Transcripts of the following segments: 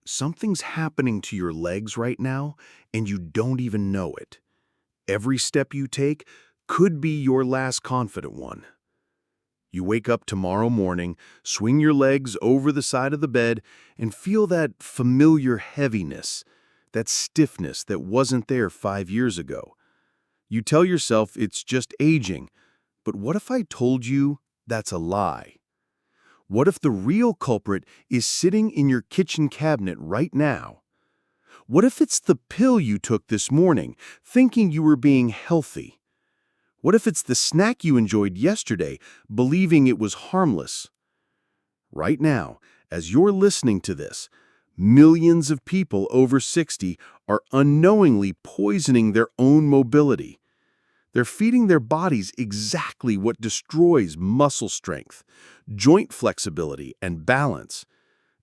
Something's happening to your legs right now, and you don't even know it. Every step you take could be your last confident one. You wake up tomorrow morning, swing your legs over the side of the bed, and feel that familiar heaviness, that stiffness that wasn't there 5 years ago. You tell yourself it's just aging, but what if I told you that's a lie? What if the real culprit is sitting in your kitchen cabinet right now? What if it's the pill you took this morning, thinking you were being healthy? What if it's the snack you enjoyed yesterday, believing it was harmless? Right now, as you're listening to this, millions of people over 60 are unknowingly poisoning their own mobility. They're feeding their bodies exactly what destroys muscle strength, joint flexibility, and balance.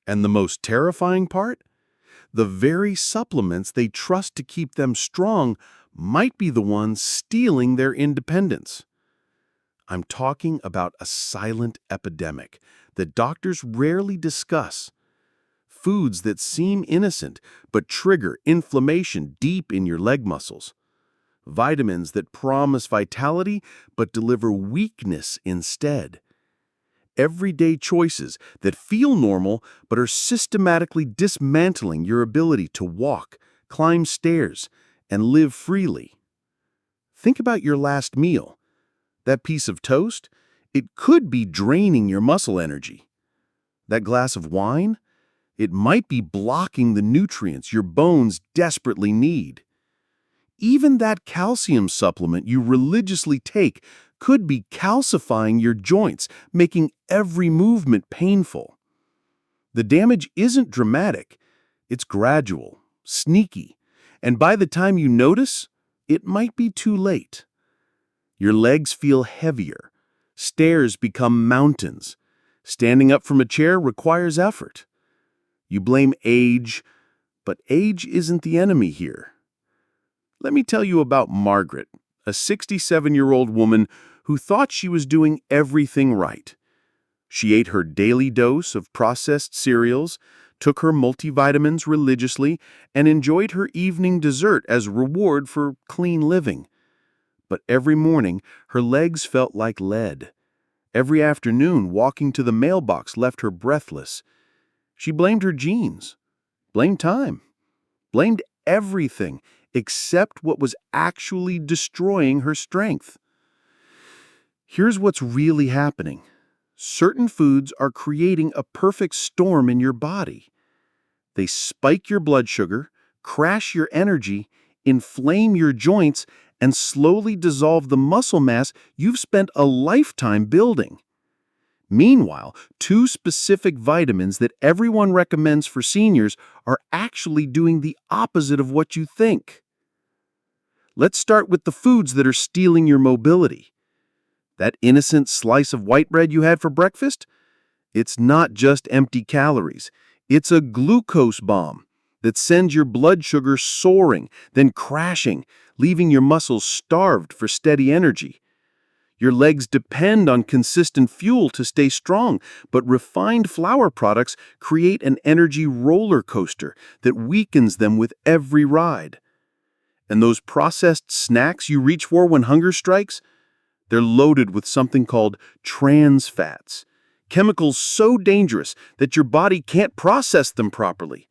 And the most terrifying part? The very supplements they trust to keep them strong might be the ones stealing their independence. I'm talking about a silent epidemic that doctors rarely discuss. Foods that seem innocent but trigger inflammation deep in your leg muscles. Vitamins that promise vitality but deliver weakness instead. Everyday choices that feel normal but are systematically dismantling your ability to walk, climb stairs, and live freely. Think about your last meal. That piece of toast? It could be draining your muscle energy. That glass of wine? It might be blocking the nutrients your bones desperately need. Even that calcium supplement you religiously take could be calcifying your joints, making every movement painful. The damage isn't dramatic, it's gradual, sneaky, and by the time you notice, it might be too late. Your legs feel heavier, stairs become mountains, standing up from a chair requires effort. You blame age, but age isn't the enemy here. Let me tell you about Margaret, a 67-year-old woman who thought she was doing everything right. She ate her daily dose of processed cereals, took her multivitamins religiously, and enjoyed her evening dessert as reward for clean living. But every morning, her legs felt like lead. Every afternoon, walking to the mailbox left her breathless. She blamed her genes, blamed time, blamed everything except what was actually destroying her strength. Here's what's really happening. Certain foods are creating a perfect storm in your body. They spike your blood sugar, crash your energy, inflame your joints, and slowly dissolve the muscle mass you've spent a lifetime building. Meanwhile, two specific vitamins that everyone recommends for seniors are actually doing the opposite of what you think. Let's start with the foods that are stealing your mobility. That innocent slice of white bread you had for breakfast? It's not just empty calories. It's a glucose bomb that sends your blood sugar soaring, then crashing, leaving your muscles starved for steady energy. Your legs depend on consistent fuel to stay strong, but refined flour products create an energy roller coaster that weakens them with every ride. And those processed snacks you reach for when hunger strikes? They're loaded with something called trans fats, chemicals so dangerous that your body can't process them properly.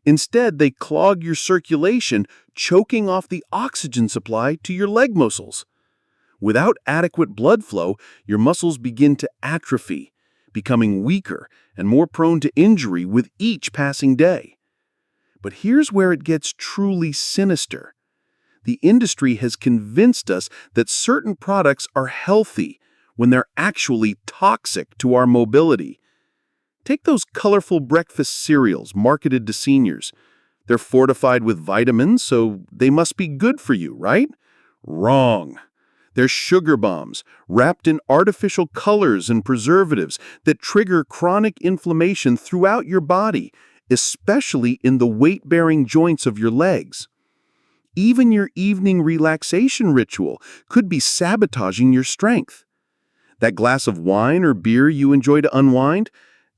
Instead, they clog your circulation, choking off the oxygen supply to your leg muscles. Without adequate blood flow, your muscles begin to atrophy, becoming weaker and more prone to injury with each passing day. But here's where it gets truly sinister. The industry has convinced us that certain products are healthy when they're actually toxic to our mobility. Take those colorful breakfast cereals marketed to seniors. They're fortified with vitamins, so they must be good for you, right? Wrong. They're sugar bombs, wrapped in artificial colors and preservatives that trigger chronic inflammation throughout your body, especially in the weight-bearing joints of your legs. Even your evening relaxation ritual could be sabotaging your strength. That glass of wine or beer you enjoy to unwind?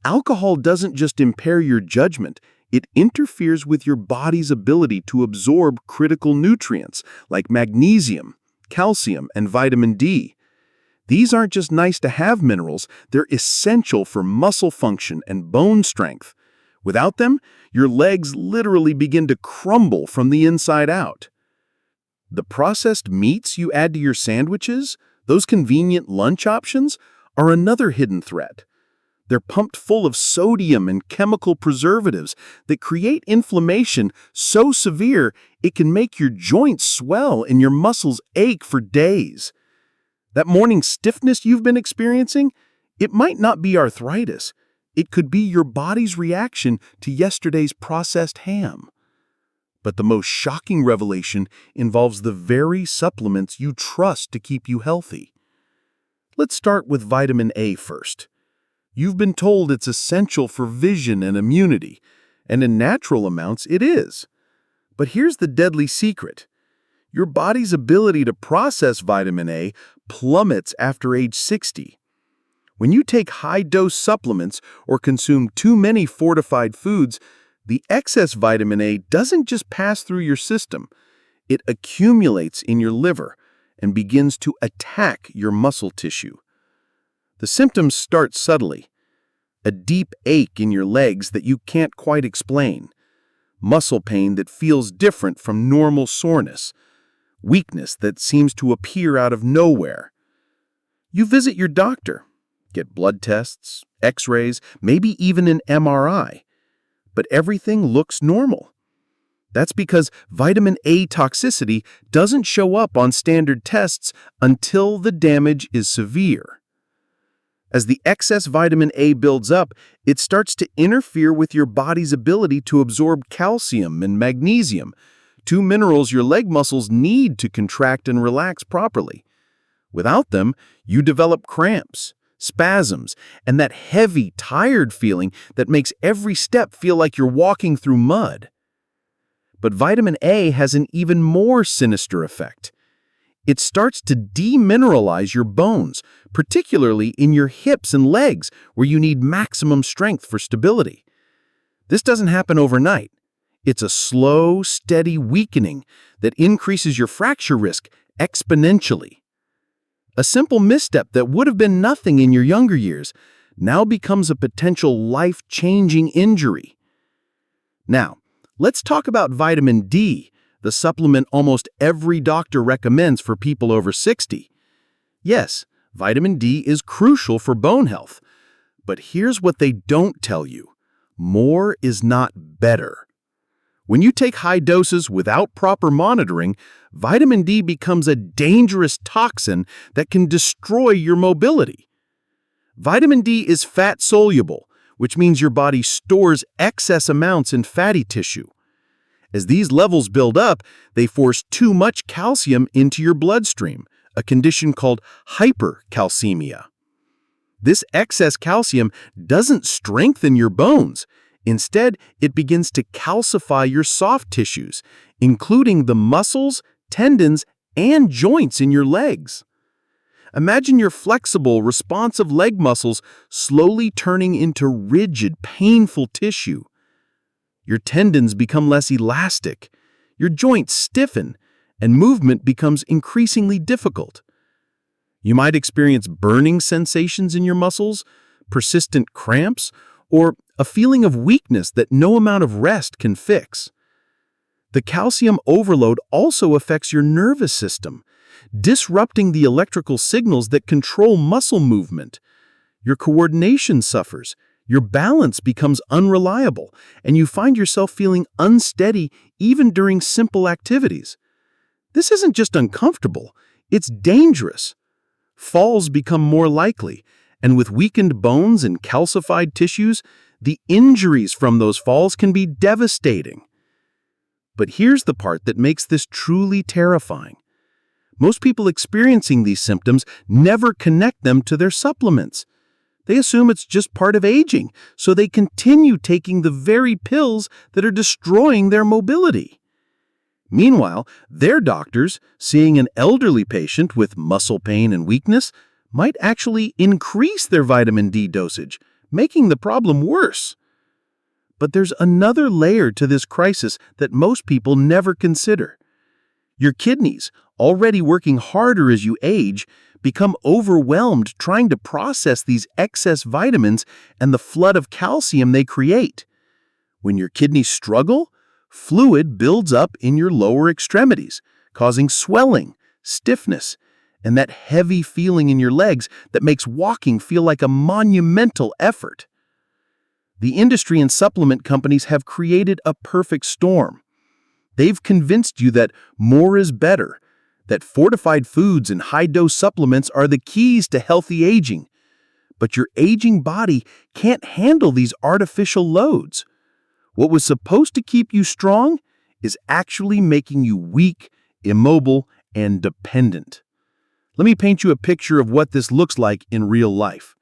Alcohol doesn't just impair your judgment, It interferes with your body's ability to absorb critical nutrients like magnesium, calcium, and vitamin D. These aren't just nice-to-have minerals, they're essential for muscle function and bone strength. Without them, your legs literally begin to crumble from the inside out. The processed meats you add to your sandwiches, those convenient lunch options, are another hidden threat. They're pumped full of sodium and chemical preservatives that create inflammation so severe it can make your joints swell and your muscles ache for days. That morning stiffness you've been experiencing, it might not be arthritis. It could be your body's reaction to yesterday's processed ham. But the most shocking revelation involves the very supplements you trust to keep you healthy. Let's start with vitamin A first. You've been told it's essential for vision and immunity, and in natural amounts it is. But here's the deadly secret. Your body's ability to process vitamin A plummets after age 60. When you take high-dose supplements or consume too many fortified foods, the excess vitamin A doesn't just pass through your system. It accumulates in your liver and begins to attack your muscle tissue. The symptoms start subtly. A deep ache in your legs that you can't quite explain. Muscle pain that feels different from normal soreness. Weakness that seems to appear out of nowhere. You visit your doctor, get blood tests, x-rays, maybe even an MRI. But everything looks normal. That's because vitamin A toxicity doesn't show up on standard tests until the damage is severe. As the excess vitamin A builds up, it starts to interfere with your body's ability to absorb calcium and magnesium, two minerals your leg muscles need to contract and relax properly. Without them, you develop cramps, spasms, and that heavy, tired feeling that makes every step feel like you're walking through mud. But vitamin A has an even more sinister effect. It starts to demineralize your bones, particularly in your hips and legs, where you need maximum strength for stability. This doesn't happen overnight. It's a slow, steady weakening that increases your fracture risk exponentially. A simple misstep that would have been nothing in your younger years now becomes a potential life-changing injury. Now, let's talk about vitamin D, the supplement almost every doctor recommends for people over 60. Yes, vitamin D is crucial for bone health. But here's what they don't tell you. More is not better. When you take high doses without proper monitoring, vitamin D becomes a dangerous toxin that can destroy your mobility. Vitamin D is fat-soluble, which means your body stores excess amounts in fatty tissue. As these levels build up, they force too much calcium into your bloodstream, a condition called hypercalcemia. This excess calcium doesn't strengthen your bones. Instead, it begins to calcify your soft tissues, including the muscles, tendons, and joints in your legs. Imagine your flexible, responsive leg muscles slowly turning into rigid, painful tissue. Your tendons become less elastic, your joints stiffen, and movement becomes increasingly difficult. You might experience burning sensations in your muscles, persistent cramps, or a feeling of weakness that no amount of rest can fix. The calcium overload also affects your nervous system, disrupting the electrical signals that control muscle movement. Your coordination suffers, your balance becomes unreliable, and you find yourself feeling unsteady even during simple activities. This isn't just uncomfortable, it's dangerous. Falls become more likely, and with weakened bones and calcified tissues, the injuries from those falls can be devastating. But here's the part that makes this truly terrifying. Most people experiencing these symptoms never connect them to their supplements. They assume it's just part of aging, so they continue taking the very pills that are destroying their mobility. Meanwhile, their doctors, seeing an elderly patient with muscle pain and weakness, might actually increase their vitamin D dosage, making the problem worse. But there's another layer to this crisis that most people never consider. Your kidneys, already working harder as you age, become overwhelmed trying to process these excess vitamins and the flood of calcium they create. When your kidneys struggle, fluid builds up in your lower extremities, causing swelling, stiffness, and that heavy feeling in your legs that makes walking feel like a monumental effort. The industry and supplement companies have created a perfect storm. They've convinced you that more is better, that fortified foods and high-dose supplements are the keys to healthy aging. But your aging body can't handle these artificial loads. What was supposed to keep you strong is actually making you weak, immobile, and dependent. Let me paint you a picture of what this looks like in real life.